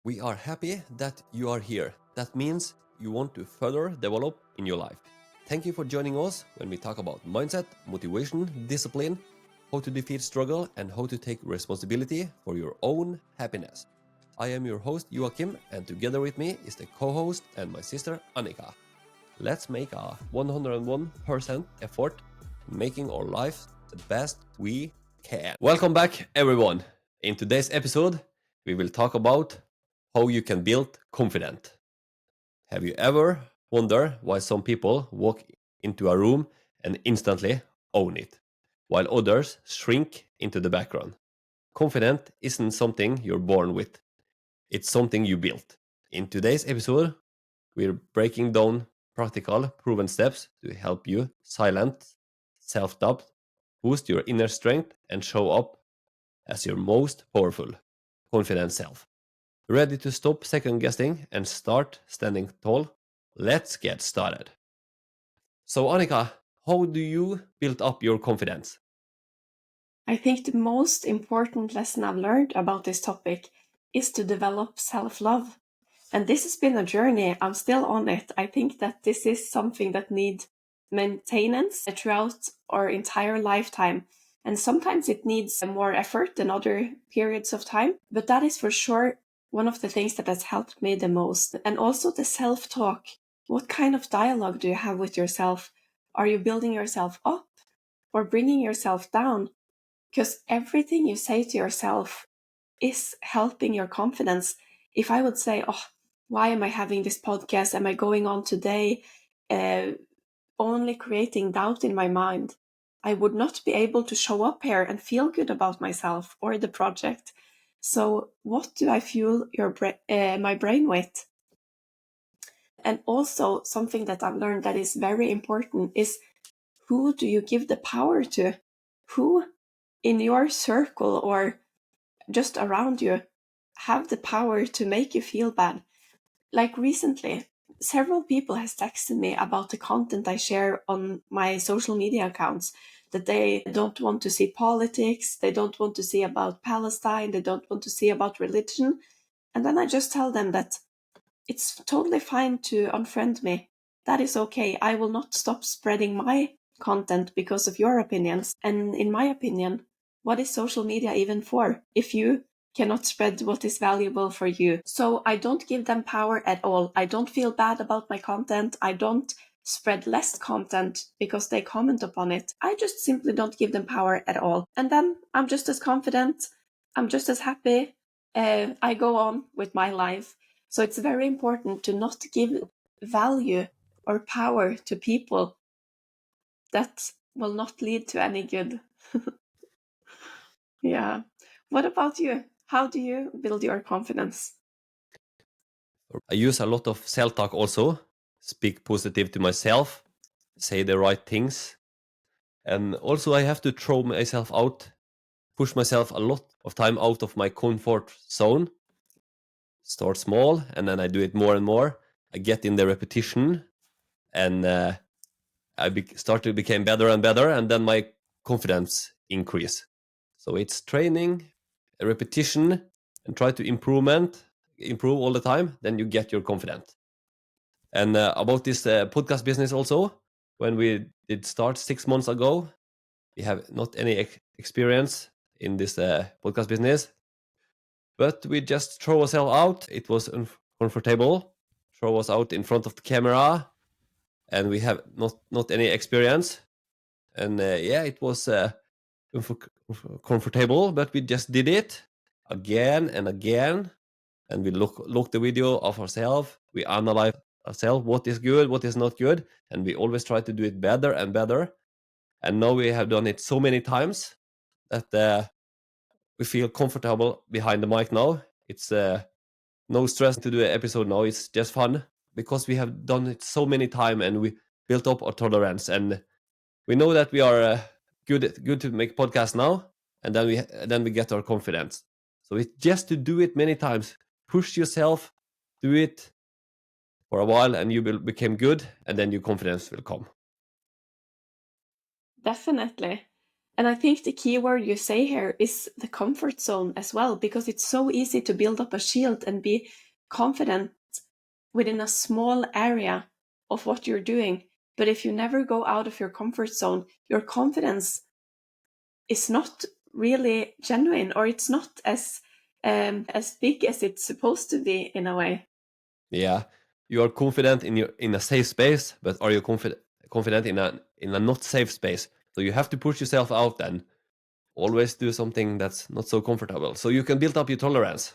We are happy that you are here. That means you want to further develop in your life. Thank you for joining us when we talk about mindset, motivation, discipline, how to defeat struggle, and how to take responsibility for your own happiness. I am your host Joakim, and together with me is the co-host and my sister Annika. Let's make a 101% effort in making our life the best we can. Welcome back, everyone. In today's episode, we will talk about how you can build confidence. Have you ever wondered why some people walk into a room and instantly own it, while others shrink into the background? Confidence isn't something you're born with, it's something you build. In today's episode, we're breaking down practical, proven steps to help you silence self doubt, boost your inner strength, and show up as your most powerful, confident self. Ready to stop second guessing and start standing tall? Let's get started. So, Annika, how do you build up your confidence? I think the most important lesson I've learned about this topic is to develop self-love. And this has been a journey. I'm still on it. I think that this is something that needs maintenance throughout our entire lifetime. And sometimes it needs more effort than other periods of time. But that is for sure one of the things that has helped me the most. And also the self-talk. What kind of dialogue do you have with yourself? Are you building yourself up or bringing yourself down? Because everything you say to yourself is helping your confidence. If I would say, oh, why am I having this podcast? Am I going on today? Only creating doubt in my mind, I would not be able to show up here and feel good about myself or the project. So what do I fuel my brain with? And also something that I've learned that is very important is, who do you give the power to? Who in your circle or just around you have the power to make you feel bad? Like recently, several people has texted me about the content I share on my social media accounts, that they don't want to see politics, they don't want to see about Palestine, they don't want to see about religion. And then I just tell them that it's totally fine to unfriend me. That is okay. I will not stop spreading my content because of your opinions. And in my opinion, what is social media even for if you cannot spread what is valuable for you? So I don't give them power at all. I don't feel bad about my content. I don't spread less content because they comment upon it. I just simply don't give them power at all. And then I'm just as confident. I'm just as happy. I go on with my life. So it's very important to not give value or power to people that will not lead to any good. Yeah. What about you? How do you build your confidence? I use a lot of self talk also, speak positive to myself, say the right things. And also, I have to throw myself out, push myself a lot of time out of my comfort zone. Start small, and then I do it more and more. I get in the repetition, and start to become better and better, and then my confidence increase. So it's training, repetition, and try to improve all the time. Then you get your confidence. And about this podcast business also, when we did start 6 months ago, we have not any experience in this podcast business, but we just throw ourselves out. It was uncomfortable, throw us out in front of the camera, and we have not any experience. And yeah, it was comfortable, but we just did it again and again, and we look the video of ourselves. We analyze ourselves, what is good, what is not good, and we always try to do it better and better. And now we have done it so many times that we feel comfortable behind the mic now. It's no stress to do an episode now. It's just fun because we have done it so many times and we built up our tolerance, and we know that we are good to make podcasts now, and then we get our confidence. So it's just to do it many times. Push yourself, do it for a while, and you will become good, and then your confidence will come. Definitely. And I think the key word you say here is the comfort zone as well, because it's so easy to build up a shield and be confident within a small area of what you're doing. But if you never go out of your comfort zone, your confidence is not really genuine, or it's not as big as it's supposed to be in a way. Yeah, you are confident in a safe space, but are you confident in a not safe space? So you have to push yourself out and always do something that's not so comfortable, so you can build up your tolerance.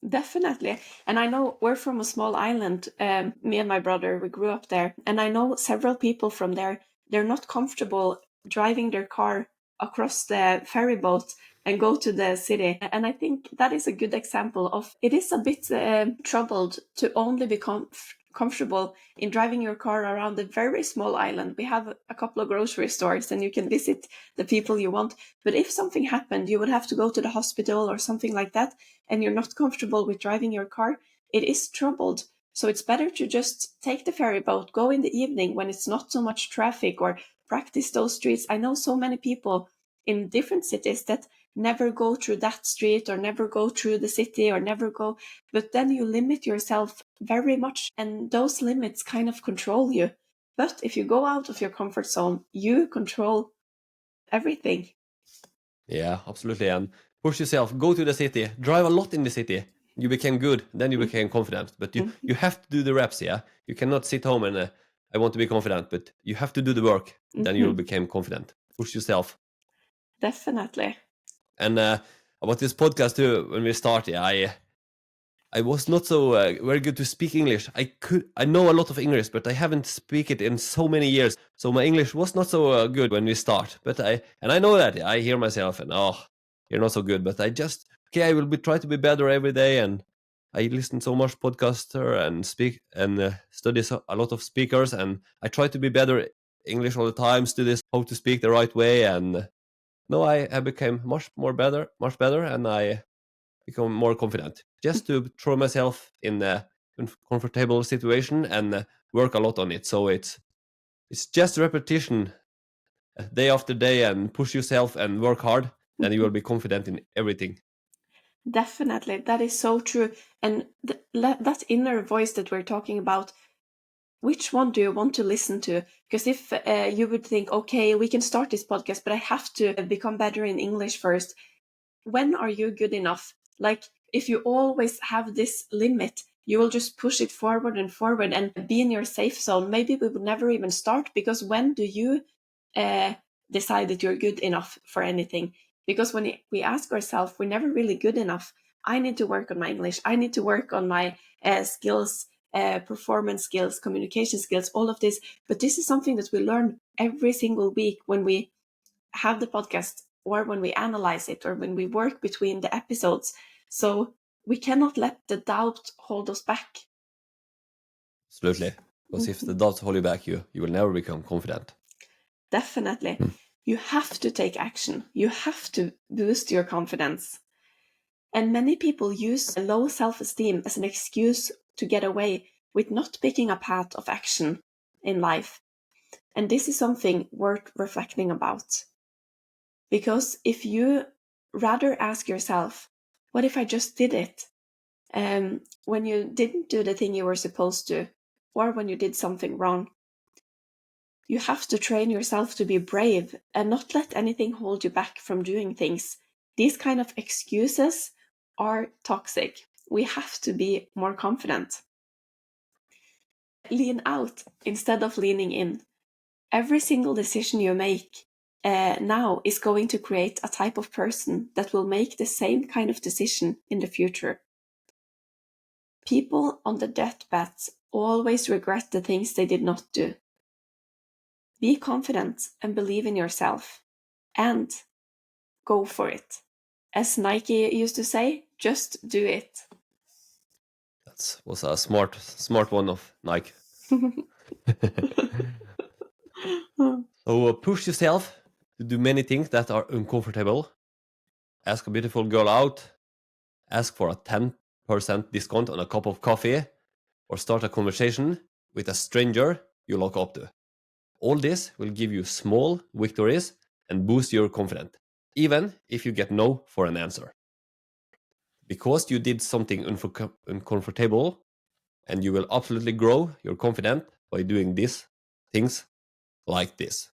Definitely. And I know we're from a small island. Me and my brother, we grew up there. And I know several people from there, they're not comfortable driving their car across the ferry boat and go to the city. And I think that is a good example of it is a bit troubled to only become comfortable in driving your car around a very small island. We have a couple of grocery stores and you can visit the people you want. But if something happened, you would have to go to the hospital or something like that, and you're not comfortable with driving your car, it is troubled. So it's better to just take the ferry boat, go in the evening when it's not so much traffic, or practice those streets. I know so many people in different cities that never go through that street or never go through the city or never go, but then you limit yourself very much and those limits kind of control you. But if you go out of your comfort zone, you control everything. Yeah, absolutely. And push yourself, go to the city, drive a lot in the city. You became good, then you became confident. But you have to do the reps, yeah? You cannot sit home and I want to be confident, but you have to do the work. Then you'll become confident. Push yourself. Definitely. And about this podcast too, when we started, I was not so very good to speak English. I know a lot of English, but I haven't speak it in so many years. So my English was not so good when we start. But I know that I hear myself and you're not so good. But I will try to be better every day. And I listen so much podcaster and speak and study a lot of speakers. And I try to be better English all the time. Study how to speak the right way. And no, I became much better, and I become more confident. Just to throw myself in a comfortable situation and work a lot on it. So it's just repetition day after day and push yourself and work hard. Then you will be confident in everything. Definitely. That is so true. And that inner voice that we're talking about, which one do you want to listen to? Because if you would think, okay, we can start this podcast, but I have to become better in English first. When are you good enough? Like, if you always have this limit, you will just push it forward and forward and be in your safe zone. Maybe we would never even start, because when do you decide that you're good enough for anything? Because when we ask ourselves, we're never really good enough. I need to work on my English. I need to work on my skills, performance skills, communication skills, all of this. But this is something that we learn every single week when we have the podcast, or when we analyze it, or when we work between the episodes. So we cannot let the doubt hold us back. Absolutely. Because if the doubts hold you back, you will never become confident. Definitely. You have to take action. You have to boost your confidence. And many people use low self-esteem as an excuse to get away with not picking a path of action in life. And this is something worth reflecting about. Because if you rather ask yourself, what if I just did it? When you didn't do the thing you were supposed to, or when you did something wrong, you have to train yourself to be brave and not let anything hold you back from doing things. These kind of excuses are toxic. We have to be more confident. Lean out instead of leaning in. Every single decision you make now is going to create a type of person that will make the same kind of decision in the future. People on the deathbed always regret the things they did not do. Be confident and believe in yourself, and go for it. As Nike used to say, just do it. That was a smart one of Nike. So push yourself to do many things that are uncomfortable. Ask a beautiful girl out. Ask for a 10% discount on a cup of coffee. Or start a conversation with a stranger you look up to. All this will give you small victories and boost your confidence, even if you get no for an answer. Because you did something uncomfortable, and you will absolutely grow your confidence by doing these things like this.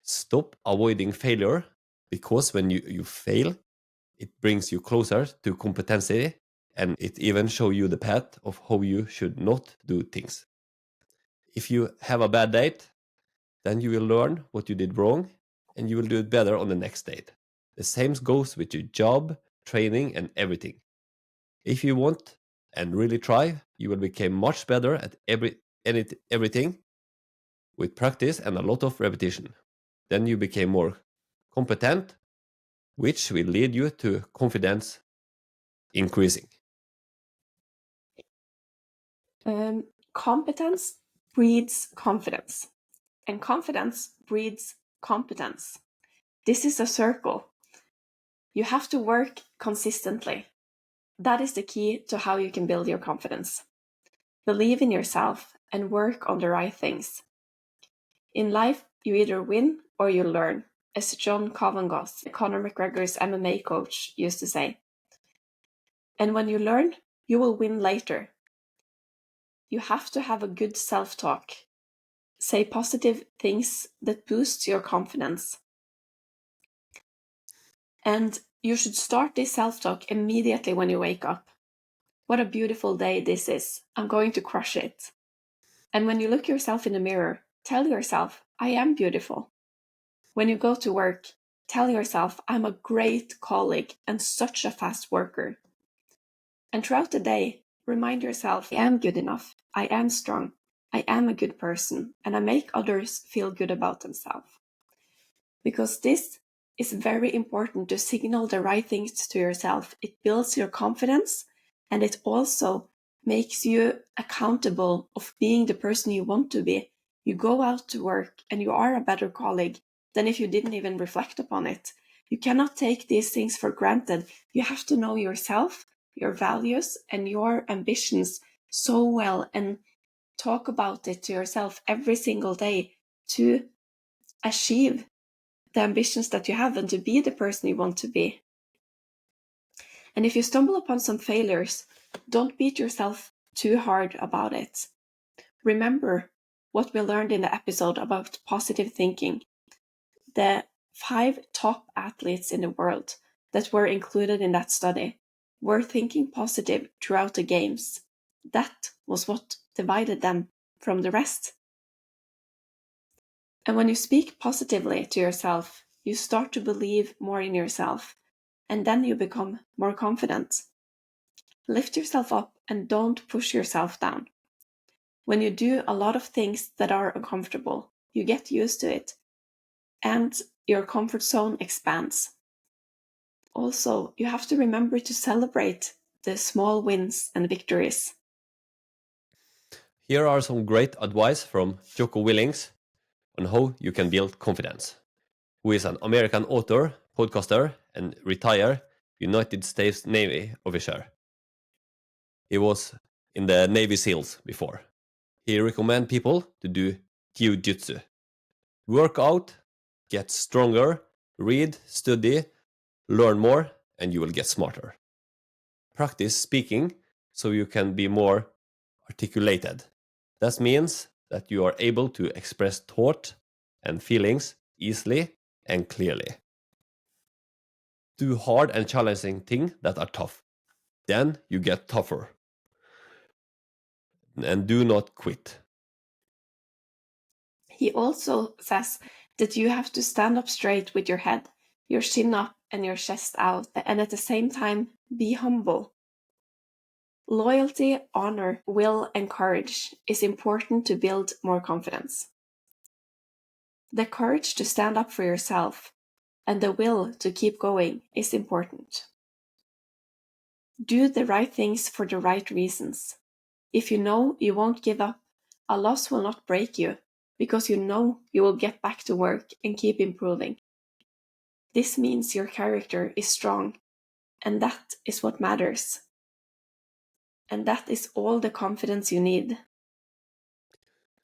Stop avoiding failure, because when you fail, it brings you closer to competency, and it even shows you the path of how you should not do things. If you have a bad date, then you will learn what you did wrong, and you will do it better on the next date. The same goes with your job, training, and everything. If you want and really try, you will become much better at everything with practice and a lot of repetition. Then you become more competent, which will lead you to confidence increasing. Competence breeds confidence, and confidence breeds competence. This is a circle. You have to work consistently. That is the key to how you can build your confidence. Believe in yourself and work on the right things. In life, you either win or you learn, as John Cavangoss, Conor McGregor's MMA coach, used to say. And when you learn, you will win later. You have to have a good self-talk. Say positive things that boost your confidence. And you should start this self-talk immediately when you wake up. What a beautiful day this is. I'm going to crush it. And when you look yourself in the mirror, tell yourself, I am beautiful. When you go to work, tell yourself, I'm a great colleague and such a fast worker. And throughout the day, remind yourself, I am good enough, I am strong, I am a good person, and I make others feel good about themselves. Because this is very important to signal the right things to yourself. It builds your confidence, and it also makes you accountable of being the person you want to be. You go out to work and you are a better colleague than if you didn't even reflect upon it. You cannot take these things for granted. You have to know yourself, your values, and your ambitions so well, and talk about it to yourself every single day to achieve the ambitions that you have and to be the person you want to be. And if you stumble upon some failures, don't beat yourself too hard about it. Remember what we learned in the episode about positive thinking. The 5 top athletes in the world that were included in that study were thinking positive throughout the games. That was what divided them from the rest. And when you speak positively to yourself, you start to believe more in yourself, and then you become more confident. Lift yourself up and don't push yourself down. When you do a lot of things that are uncomfortable, you get used to it, and your comfort zone expands. Also, you have to remember to celebrate the small wins and victories. Here are some great advice from Jocko Willings on how you can build confidence, who is an American author, podcaster, and retired United States Navy officer. He was in the Navy SEALs before. He recommends people to do jiu-jitsu. Work out, get stronger, read, study, learn more, and you will get smarter. Practice speaking so you can be more articulated. That means that you are able to express thought and feelings easily and clearly. Do hard and challenging things that are tough. Then you get tougher. And do not quit. He also says that you have to stand up straight with your head, your chin up, and your chest out, and at the same time be humble. Loyalty, honor, will, and courage is important to build more confidence. The courage to stand up for yourself and the will to keep going is important. Do the right things for the right reasons. If you know you won't give up, a loss will not break you, because you know you will get back to work and keep improving. This means your character is strong, and that is what matters. And that is all the confidence you need.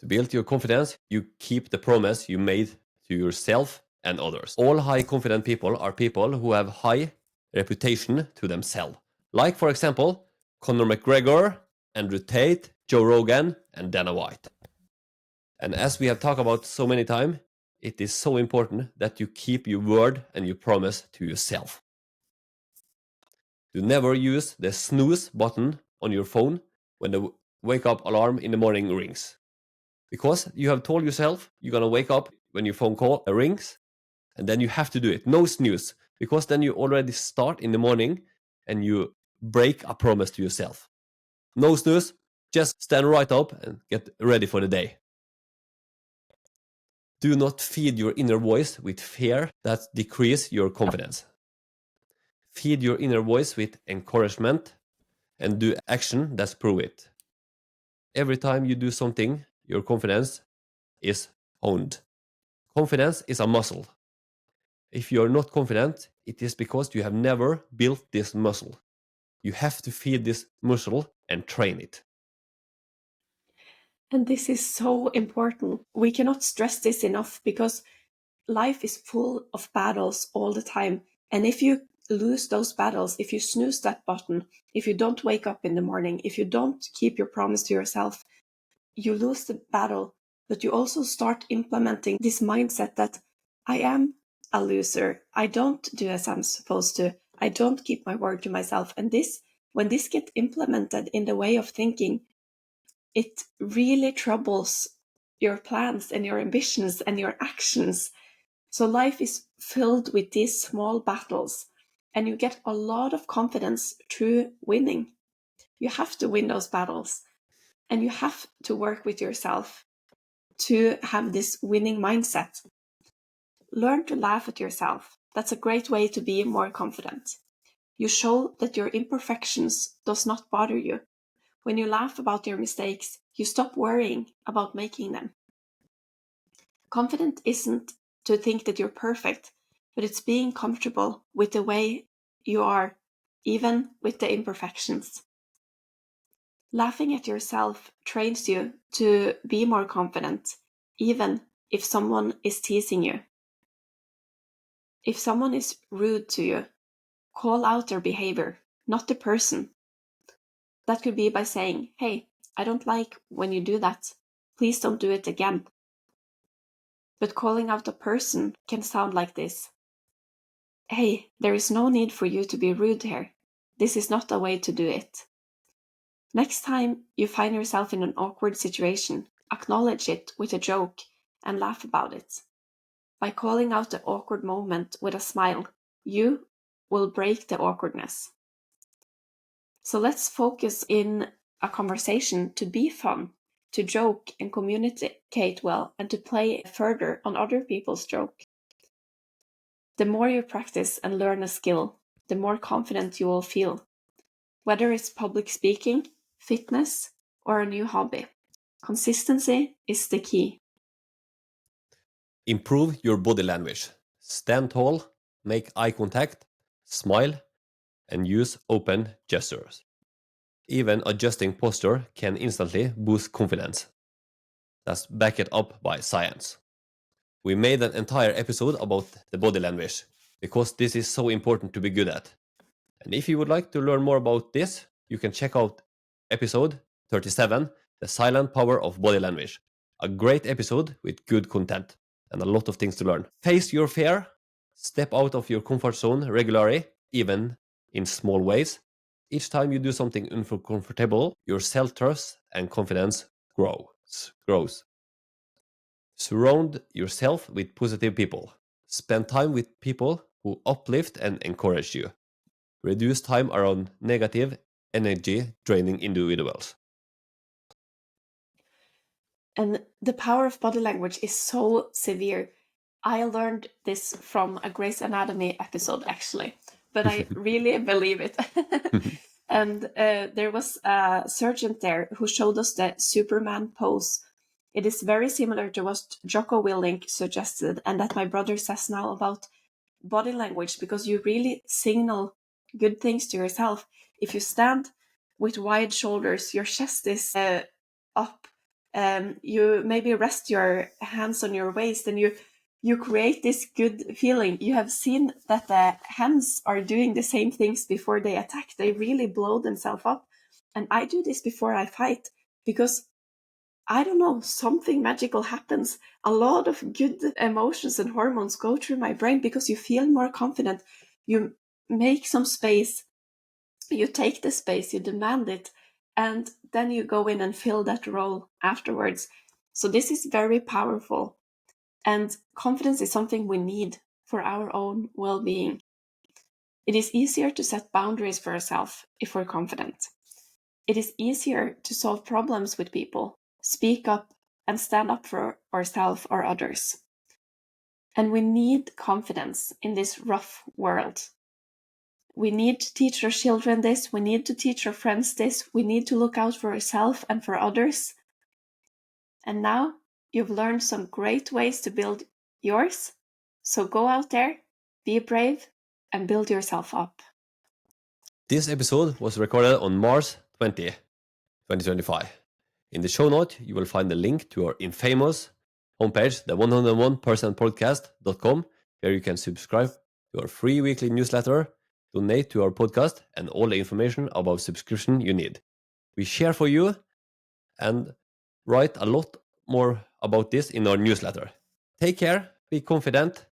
To build your confidence, you keep the promise you made to yourself and others. All high confident people are people who have high reputation to themselves. Like, for example, Conor McGregor, Andrew Tate, Joe Rogan, and Dana White. And as we have talked about so many times, it is so important that you keep your word and your promise to yourself. You never use the snooze button on your phone when the wake up alarm in the morning rings. Because you have told yourself you're going to wake up when your phone call rings, and then you have to do it. No snooze, because then you already start in the morning and you break a promise to yourself. No snooze, just stand right up and get ready for the day. Do not feed your inner voice with fear that decreases your confidence. Feed your inner voice with encouragement and do action that's prove it. Every time you do something, your confidence is honed. Confidence is a muscle. If you are not confident, it is because you have never built this muscle. You have to feed this muscle and train it. And this is so important. We cannot stress this enough because life is full of battles all the time. And if you lose those battles, if you snooze that button, if you don't wake up in the morning, if you don't keep your promise to yourself, you lose the battle. But you also start implementing this mindset that I am a loser. I don't do as I'm supposed to. I don't keep my word to myself. And when this gets implemented in the way of thinking, it really troubles your plans and your ambitions and your actions. So life is filled with these small battles, and you get a lot of confidence through winning. You have to win those battles, and you have to work with yourself to have this winning mindset. Learn to laugh at yourself. That's a great way to be more confident. You show that your imperfections does not bother you. When you laugh about your mistakes, you stop worrying about making them. Confident isn't to think that you're perfect, but it's being comfortable with the way you are, even with the imperfections. Laughing at yourself trains you to be more confident, even if someone is teasing you. If someone is rude to you, call out their behavior, not the person. That could be by saying, "Hey, I don't like when you do that. Please don't do it again." But calling out a person can sound like this: "Hey, there is no need for you to be rude here. This is not a way to do it." Next time you find yourself in an awkward situation, acknowledge it with a joke and laugh about it. By calling out the awkward moment with a smile, you will break the awkwardness. So let's focus in a conversation to be fun, to joke and communicate well, and to play further on other people's joke. The more you practice and learn a skill, the more confident you will feel. Whether it's public speaking, fitness, or a new hobby, consistency is the key. Improve your body language. Stand tall, make eye contact, smile, and use open gestures. Even adjusting posture can instantly boost confidence. That's backed up by science. We made an entire episode about the body language because this is so important to be good at. And if you would like to learn more about this, you can check out episode 37, The Silent Power of Body Language. A great episode with good content and a lot of things to learn. Face your fear, step out of your comfort zone regularly, even in small ways. Each time you do something uncomfortable, your self-trust and confidence grows. Surround yourself with positive people. Spend time with people who uplift and encourage you. Reduce time around negative, energy draining individuals. And the power of body language is so severe. I learned this from a Grey's Anatomy episode, actually, but I really believe it. And there was a surgeon there who showed us the Superman pose. It is very similar to what Jocko Willink suggested, and that my brother says now about body language, because you really signal good things to yourself. If you stand with wide shoulders, your chest is up, you maybe rest your hands on your waist, and you create this good feeling. You have seen that the hens are doing the same things before they attack. They really blow themselves up. And I do this before I fight because I don't know, something magical happens. A lot of good emotions and hormones go through my brain because you feel more confident. You make some space, you take the space, you demand it, and then you go in and fill that role afterwards. So this is very powerful. And confidence is something we need for our own well-being. It is easier to set boundaries for ourselves if we're confident. It is easier to solve problems with people, speak up, and stand up for ourselves or others. And we need confidence in this rough world. We need to teach our children this, we need to teach our friends this, we need to look out for ourselves and for others. And now you've learned some great ways to build yours. So go out there, be brave, and build yourself up. This episode was recorded on March 20, 2025. In the show note, you will find the link to our infamous homepage, the 101%podcast.com, where you can subscribe to our free weekly newsletter, donate to our podcast, and all the information about subscription you need. We share for you and write a lot more about this in our newsletter. Take care, be confident,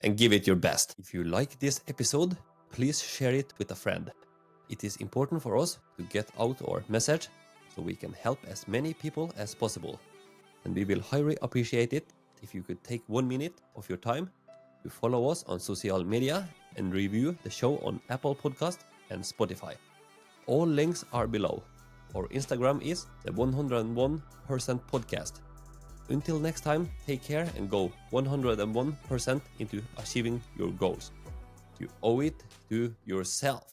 and give it your best. If you like this episode, please share it with a friend. It is important for us to get out our message so we can help as many people as possible. And we will highly appreciate it if you could take 1 minute of your time to follow us on social media and review the show on Apple Podcast and Spotify. All links are below. Our Instagram is the 101% podcast. Until next time, take care and go 101% into achieving your goals. You owe it to yourself.